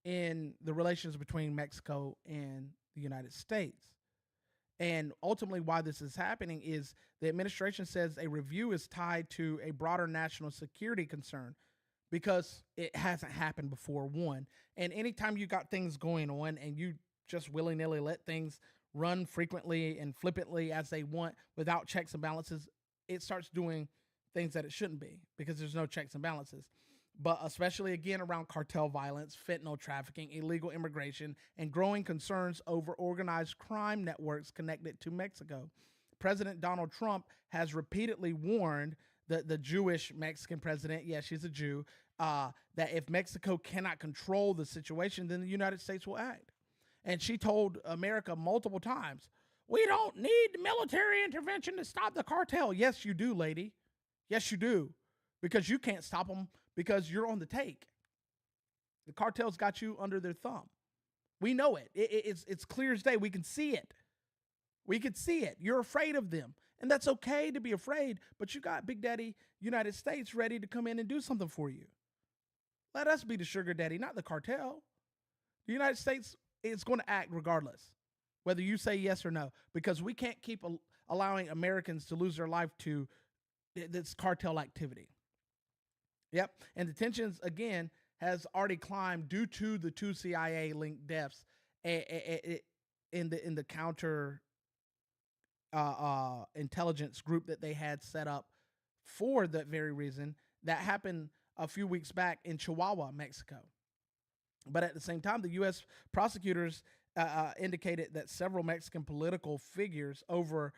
in the relations between Mexico and the United States. And ultimately why this is happening is the administration says a review is tied to a broader national security concern because it hasn't happened before, one. And anytime you got things going on and you just willy-nilly let things run frequently and flippantly as they want without checks and balances, it starts doing things that it shouldn't be because there's no checks and balances. But especially, again, around cartel violence, fentanyl trafficking, illegal immigration, and growing concerns over organized crime networks connected to Mexico. President Donald Trump has repeatedly warned the Jewish Mexican president, yeah, she's a Jew, that if Mexico cannot control the situation, then the United States will act. And she told America multiple times, we don't need military intervention to stop the cartel. Yes, you do, lady. Yes, you do. Because you can't stop them because you're on the take. The cartel's got you under their thumb. We know it. It's clear as day. We can see it. We can see it. You're afraid of them. And that's okay to be afraid, but you got Big Daddy United States ready to come in and do something for you. Let us be the sugar daddy, not the cartel. The United States is going to act regardless, whether you say yes or no, because we can't keep allowing Americans to lose their life to this cartel activity. Yep. And the tensions, again, has already climbed due to the 2 CIA-linked deaths in the counter intelligence group that they had set up for that very reason. That happened a few weeks back in Chihuahua, Mexico. But at the same time, the U.S. prosecutors indicated that several Mexican political figures or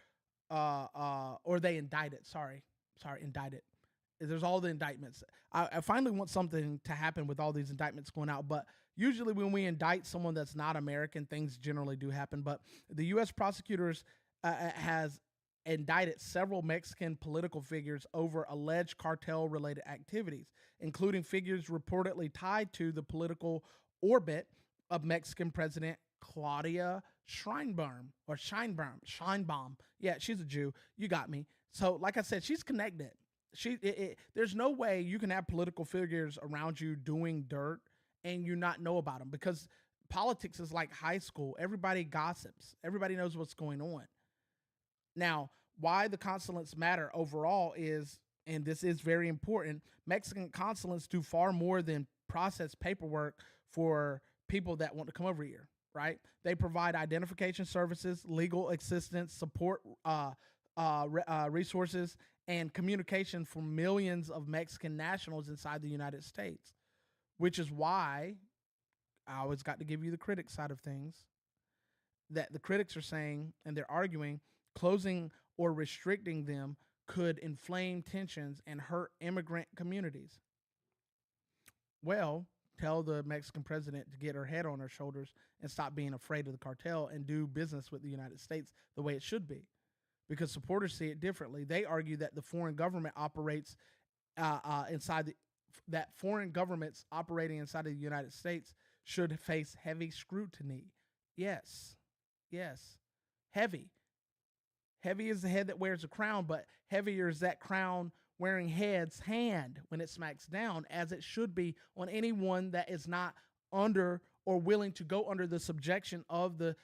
they indicted, indicted. There's all the indictments. I finally want something to happen with all these indictments going out, but usually when we indict someone that's not American, things generally do happen. But the U.S. prosecutors has indicted several Mexican political figures over alleged cartel-related activities, including figures reportedly tied to the political orbit of Mexican President Claudia Sheinbaum. Yeah, she's a Jew. You got me. So, like I said, she's connected. There's no way you can have political figures around you doing dirt and you not know about them, because politics is like high school. Everybody gossips. Everybody knows what's going on. Now, why the consulates matter overall is, and this is very important, Mexican consulates do far more than process paperwork for people that want to come over here, right? They provide identification services, legal assistance, support, resources, and communication for millions of Mexican nationals inside the United States, which is why I always got to give you the critic side of things, that the critics are saying, and they're arguing, closing or restricting them could inflame tensions and hurt immigrant communities. Well, tell the Mexican president to get her head on her shoulders and stop being afraid of the cartel and do business with the United States the way it should be. Because supporters see it differently. They argue that the foreign government operates that foreign governments operating inside of the United States should face heavy scrutiny. Yes. Heavy. Heavy is the head that wears a crown, but heavier is that crown wearing head's hand when it smacks down, as it should be on anyone that is not under or willing to go under the subjection of the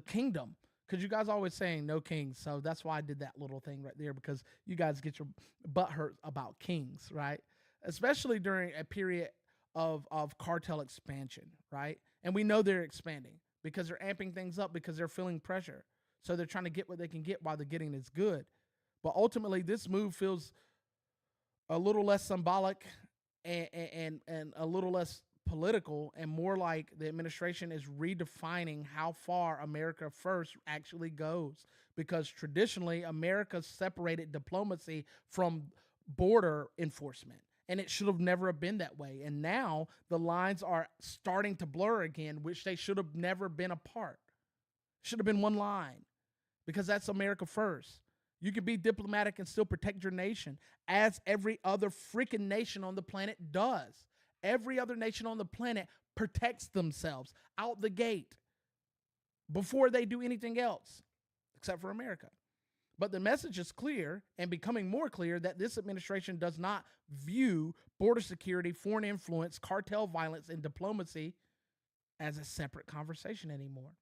kingdom. Because you guys always saying no kings, so that's why I did that little thing right there, because you guys get your butt hurt about kings, right? Especially during a period of cartel expansion, right? And we know they're expanding because they're amping things up because they're feeling pressure. So they're trying to get what they can get while the getting is good. But ultimately, this move feels a little less symbolic and a little less political and more like the administration is redefining how far America first actually goes. Because traditionally, America separated diplomacy from border enforcement. And it should have never been that way. And now the lines are starting to blur again, which they should have never been apart. Should have been one line, because that's America first. You can be diplomatic and still protect your nation, as every other freaking nation on the planet does. Every other nation on the planet protects themselves out the gate before they do anything else, except for America. But the message is clear and becoming more clear that this administration does not view border security, foreign influence, cartel violence, and diplomacy as a separate conversation anymore.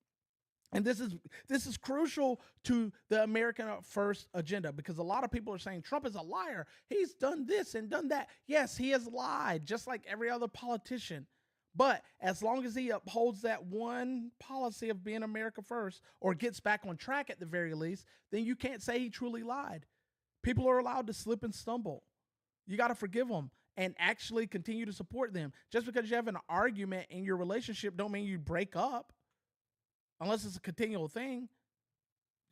And this is crucial to the American First agenda, because a lot of people are saying Trump is a liar. He's done this and done that. Yes, he has lied, just like every other politician. But as long as he upholds that one policy of being America first, or gets back on track at the very least, then you can't say he truly lied. People are allowed to slip and stumble. You got to forgive them and actually continue to support them. Just because you have an argument in your relationship don't mean you break up, unless it's a continual thing.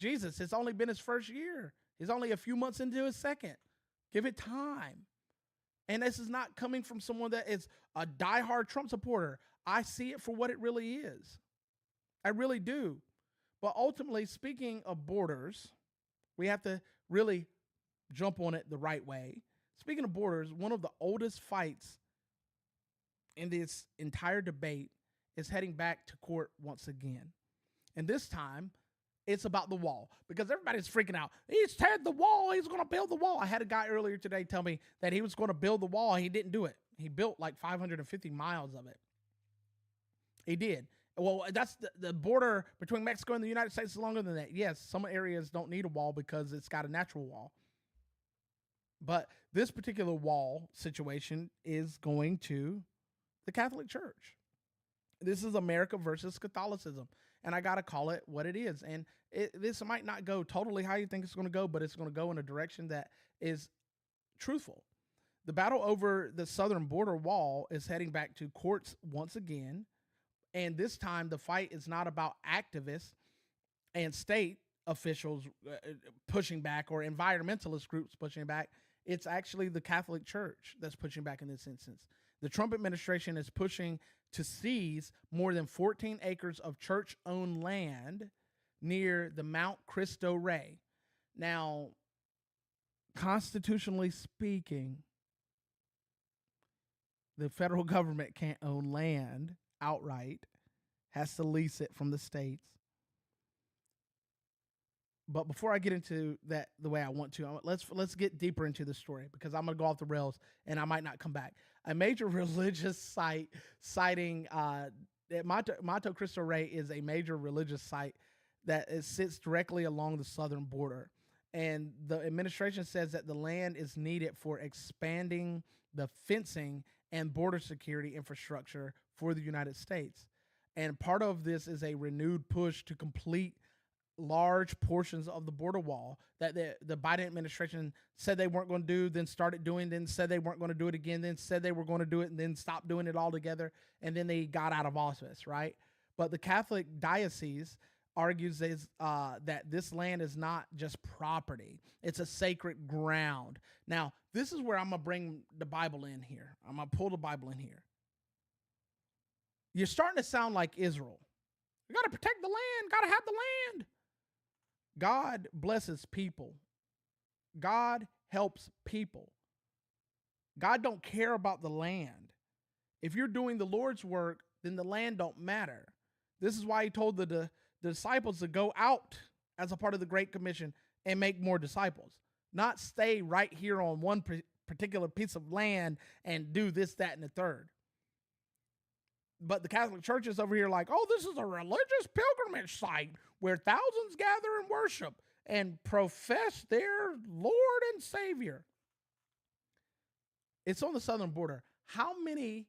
Jesus, it's only been his first year. He's only a few months into his second. Give it time. And this is not coming from someone that is a diehard Trump supporter. I see it for what it really is. I really do. But ultimately, speaking of borders, we have to really jump on it the right way. Speaking of borders, one of the oldest fights in this entire debate is heading back to court once again. And this time, it's about the wall, because everybody's freaking out. He's teared the wall. He's going to build the wall. I had a guy earlier today tell me that he was going to build the wall. He didn't do it. He built like 550 miles of it. He did. Well, that's the border between Mexico and the United States is longer than that. Yes, some areas don't need a wall because it's got a natural wall. But this particular wall situation is going to the Catholic Church. This is America versus Catholicism. And I got to call it what it is. And this might not go totally how you think it's going to go, but it's going to go in a direction that is truthful. The battle over the southern border wall is heading back to courts once again. And this time, the fight is not about activists and state officials pushing back or environmentalist groups pushing back. It's actually the Catholic Church that's pushing back in this instance. The Trump administration is pushing to seize more than 14 acres of church-owned land near the Mount Cristo Rey. Now, constitutionally speaking, the federal government can't own land outright, has to lease it from the states. But before I get into that the way I want to, let's get deeper into the story, because I'm going to go off the rails and I might not come back. A major religious site citing Monte Cristo Rey is a major religious site that sits directly along the southern border. And the administration says that the land is needed for expanding the fencing and border security infrastructure for the United States. And part of this is a renewed push to complete large portions of the border wall that the Biden administration said they weren't going to do, then started doing, then said they weren't going to do it again, then said they were going to do it, and then stopped doing it altogether, and then they got out of office, right? But the Catholic diocese argues that this land is not just property. It's a sacred ground. Now, this is where I'm going to bring the Bible in here. I'm going to pull the Bible in here. You're starting to sound like Israel. You got to protect the land, got to have the land. God blesses people. God helps people. God don't care about the land. If you're doing the Lord's work, then the land don't matter. This is why he told the disciples to go out as a part of the Great Commission and make more disciples, not stay right here on one particular piece of land and do this, that, and the third. But the Catholic Church is over here like, oh, this is a religious pilgrimage site where thousands gather and worship and profess their Lord and Savior. It's on the southern border. How many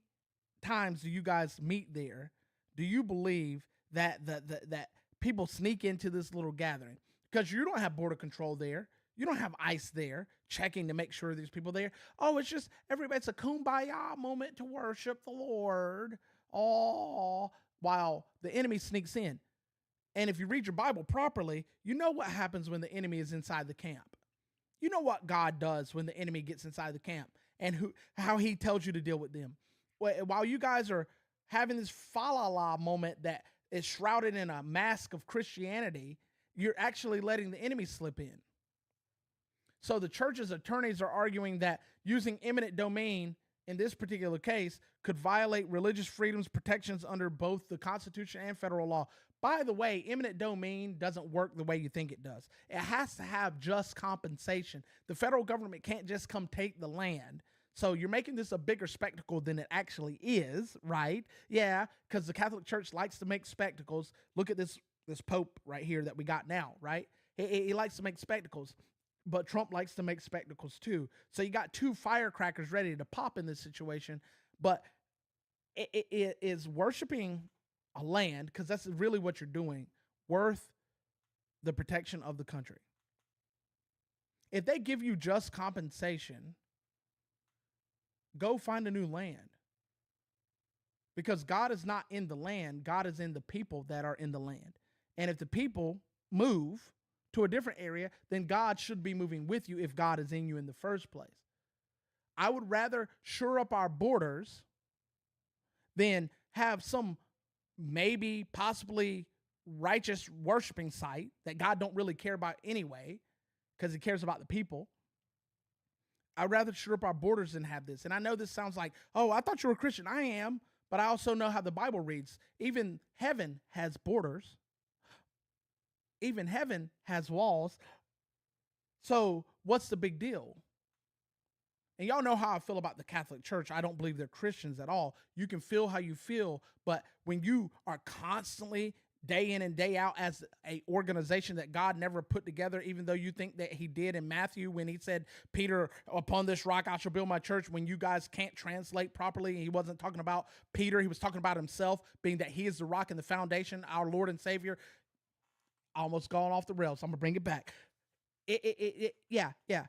times do you guys meet there? Do you believe that that people sneak into this little gathering because you don't have border control there. You don't have ICE there checking to make sure there's people there. Oh, it's just everybody's a kumbaya moment to worship the Lord. Oh, while the enemy sneaks in. And if you read your Bible properly, you know what happens when the enemy is inside the camp. You know what God does when the enemy gets inside the camp and how he tells you to deal with them. While you guys are having this fa-la-la moment that is shrouded in a mask of Christianity, you're actually letting the enemy slip in. So the church's attorneys are arguing that using eminent domain in this particular case could violate religious freedoms protections under both the Constitution and federal law. By the way, eminent domain doesn't work the way you think it does. It has to have just compensation. The federal government can't just come take the land. So you're making this a bigger spectacle than it actually is, right? Yeah, because the Catholic Church likes to make spectacles. Look at this Pope right here that we got now, right? He likes to make spectacles, but Trump likes to make spectacles too. So you got two firecrackers ready to pop in this situation, but it is worshiping a land, because that's really what you're doing, worth the protection of the country. If they give you just compensation, go find a new land. Because God is not in the land, God is in the people that are in the land. And if the people move to a different area, then God should be moving with you if God is in you in the first place. I would rather shore up our borders than have some maybe possibly righteous worshiping site that God don't really care about anyway, because he cares about the people. I'd rather shore up our borders than have this. And I know this sounds like, oh, I thought you were a Christian. I am, but I also know how the Bible reads. Even heaven has borders. Even heaven has walls. So what's the big deal? And y'all know how I feel about the Catholic Church. I don't believe they're Christians at all. You can feel how you feel, but when you are constantly day in and day out as a organization that God never put together, even though you think that he did in Matthew when he said, Peter, upon this rock I shall build my church, when you guys can't translate properly, he wasn't talking about Peter, he was talking about himself, being that he is the rock and the foundation, our Lord and Savior. Almost gone off the rails, so I'm gonna bring it back. Yeah.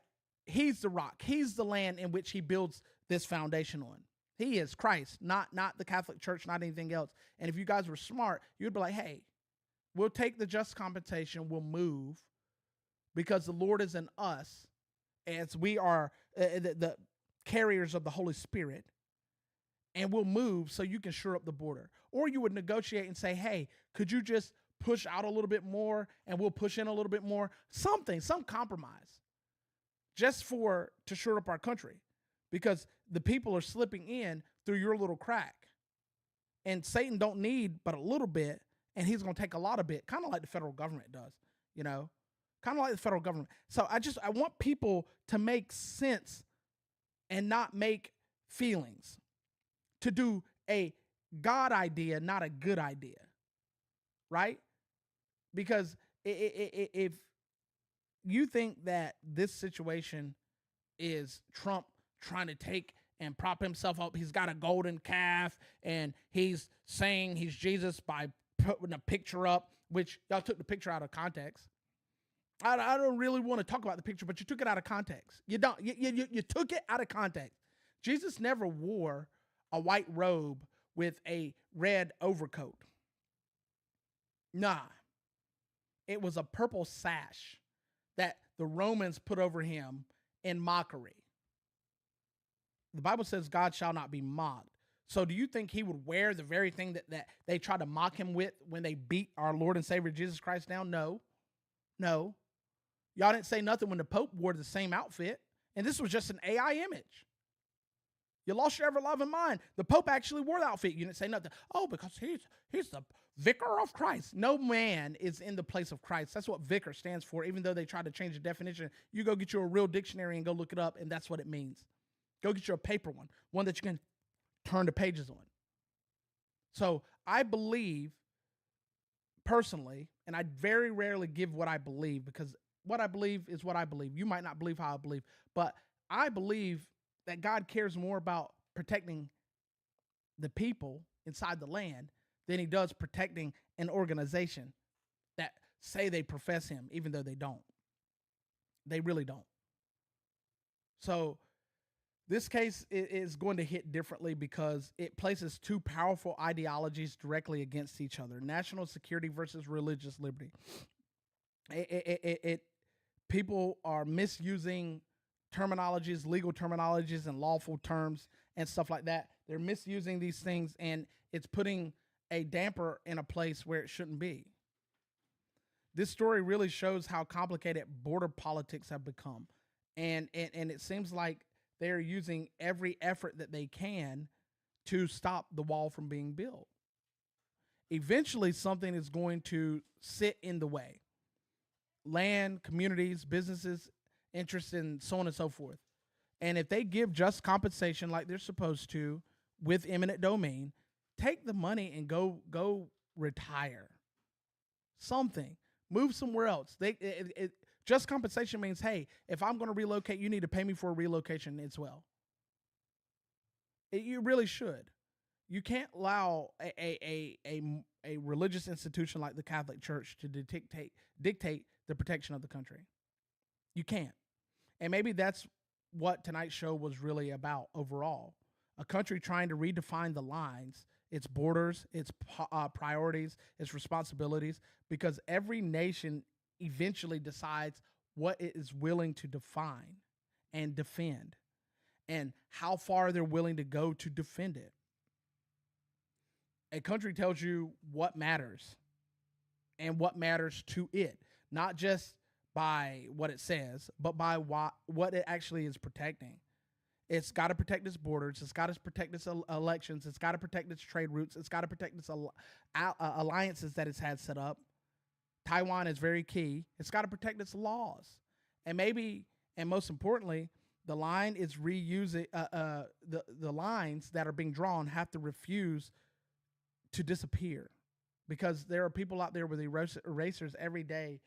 He's the rock. He's the land in which he builds this foundation on. He is Christ, not the Catholic Church, not anything else. And if you guys were smart, you'd be like, hey, we'll take the just compensation, we'll move, because the Lord is in us as we are the carriers of the Holy Spirit, and we'll move so you can shore up the border. Or you would negotiate and say, hey, could you just push out a little bit more and we'll push in a little bit more? Some compromise. Just to shore up our country, because the people are slipping in through your little crack, and Satan don't need but a little bit, and he's going to take a lot of it, kind of like the federal government does, kind of like the federal government. So I want people to make sense and not make feelings, to do a God idea, not a good idea, right? Because if you think that this situation is Trump trying to take and prop himself up, he's got a golden calf and he's saying he's Jesus by putting a picture up, which y'all took the picture out of context. I don't really want to talk about the picture, but you took it out of context. You took it out of context. Jesus never wore a white robe with a red overcoat. Nah. It was a purple sash that the Romans put over him in mockery. The Bible says God shall not be mocked. So do you think he would wear the very thing that they tried to mock him with when they beat our Lord and Savior Jesus Christ down? No. Y'all didn't say nothing when the Pope wore the same outfit. And this was just an AI image. You lost your ever loving mind. The Pope actually wore the outfit. You didn't say nothing. Oh, because he's the vicar of Christ. No man is in the place of Christ. That's what vicar stands for, even though they tried to change the definition. You go get you a real dictionary and go look it up, and that's what it means. Go get you a paper one that you can turn the pages on. So I believe personally, and I very rarely give what I believe, because what I believe is what I believe. You might not believe how I believe, but I believe that God cares more about protecting the people inside the land than he does protecting an organization that say they profess him, even though they don't. They really don't. So this case is going to hit differently because it places two powerful ideologies directly against each other: national security versus religious liberty. People are misusing terminologies, legal terminologies, and lawful terms and stuff like that. They're misusing these things, and it's putting a damper in a place where it shouldn't be. This story really shows how complicated border politics have become, and it seems like they're using every effort that they can to stop the wall from being built. Eventually, something is going to sit in the way. Land, communities, businesses, interests, and so on and so forth. And if they give just compensation like they're supposed to with eminent domain, take the money and go retire. Something. Move somewhere else. Just compensation means, hey, if I'm going to relocate, you need to pay me for a relocation as well. You really should. You can't allow a religious institution like the Catholic Church to dictate the protection of the country. You can't. And maybe that's what tonight's show was really about overall. A country trying to redefine the lines, its borders, its priorities, its responsibilities, because every nation eventually decides what it is willing to define and defend and how far they're willing to go to defend it. A country tells you what matters and what matters to it, not just by what it says, but by what it actually is protecting. It's got to protect its borders. It's got to protect its elections. It's got to protect its trade routes. It's got to protect its alliances that it's had set up. Taiwan is very key. It's got to protect its laws. And maybe, and most importantly, the line is reusing, the lines that are being drawn have to refuse to disappear, because there are people out there with erasers every day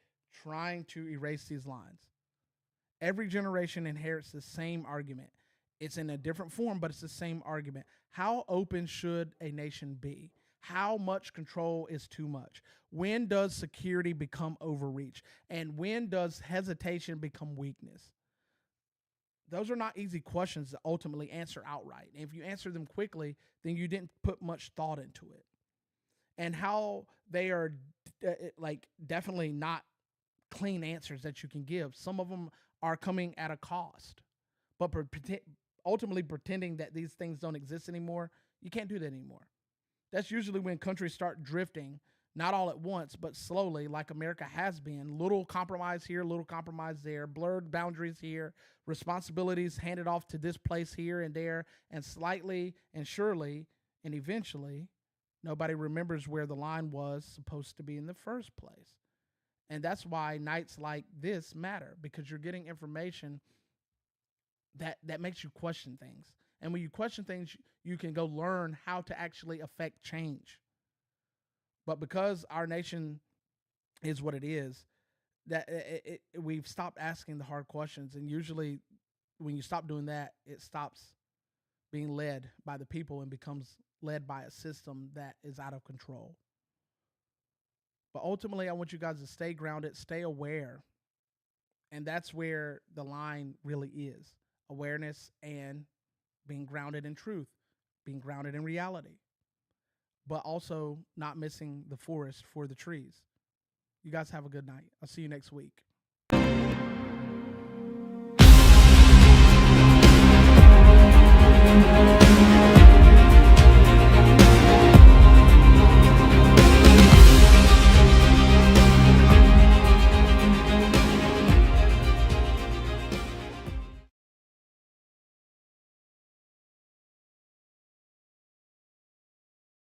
trying to erase these lines. Every generation inherits the same argument. It's in a different form, but it's the same argument. How open should a nation be? How much control is too much? When does security become overreach? And when does hesitation become weakness? Those are not easy questions to ultimately answer outright. And if you answer them quickly, then you didn't put much thought into it. And how they are definitely not clean answers that you can give. Some of them are coming at a cost. But ultimately pretending that these things don't exist anymore, you can't do that anymore. That's usually when countries start drifting, not all at once, but slowly, like America has been. Little compromise here, little compromise there, blurred boundaries here, responsibilities handed off to this place here and there, and slightly and surely and eventually, nobody remembers where the line was supposed to be in the first place. And that's why nights like this matter, because you're getting information that makes you question things. And when you question things, you can go learn how to actually affect change. But because our nation is what it is, that we've stopped asking the hard questions. And usually when you stop doing that, it stops being led by the people and becomes led by a system that is out of control. But ultimately, I want you guys to stay grounded, stay aware. And that's where the line really is. Awareness and being grounded in truth, being grounded in reality, but also not missing the forest for the trees. You guys have a good night. I'll see you next week.